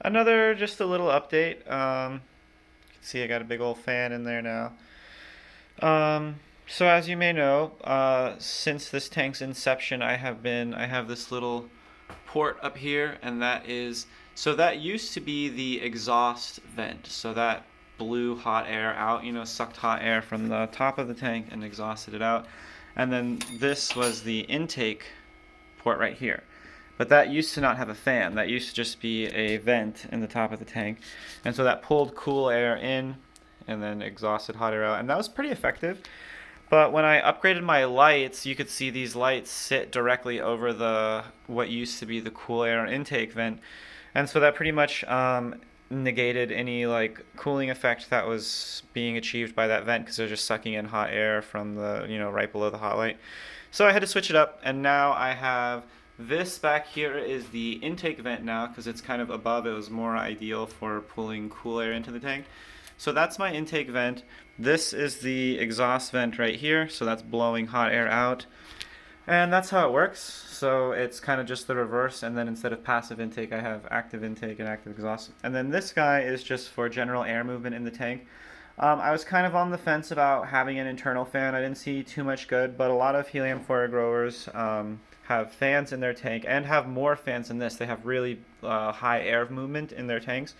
Another, just a little update. You can see I got a big old fan in there now. So as you may know, since this tank's inception, I have this little port up here, and that used to be the exhaust vent. So that blew hot air out, sucked hot air from the top of the tank and exhausted it out. And then this was the intake port right here. But that used to not have a fan. That used to just be a vent in the top of the tank. And so that pulled cool air in and then exhausted hot air out. And that was pretty effective. But when I upgraded my lights, you could see these lights sit directly over the what used to be the cool air intake vent. And so that pretty much negated any like cooling effect that was being achieved by that vent because they're just sucking in hot air from the, right below the hot light. So I had to switch it up, and now I have this back here is the intake vent now because it's kind of above. It was more ideal for pulling cool air into the tank. So that's my intake vent. This is the exhaust vent right here, so that's blowing hot air out. And that's how it works. So it's kind of just the reverse, and then instead of passive intake, I have active intake and active exhaust. And then this guy is just for general air movement in the tank. I was kind of on the fence about having an internal fan. I didn't see too much good, but a lot of helium foil growers have fans in their tank and have more fans than this. They have really high air movement in their tanks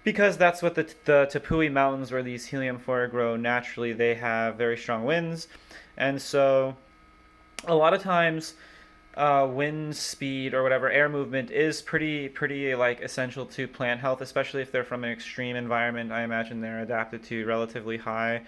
because that's what the Tepui Mountains, where these helium foil grow naturally, they have very strong winds. And so a lot of times wind speed or whatever air movement is pretty like essential to plant health, especially if they're from an extreme environment. I imagine they're adapted to relatively high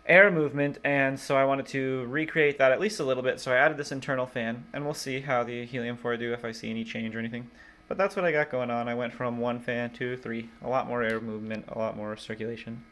air movement, and so I wanted to recreate that at least a little bit. So I added this internal fan, and we'll see how the helium 4 do, if I see any change or anything. But that's what I got going on. I went from one fan to three. A lot more air movement, a lot more circulation.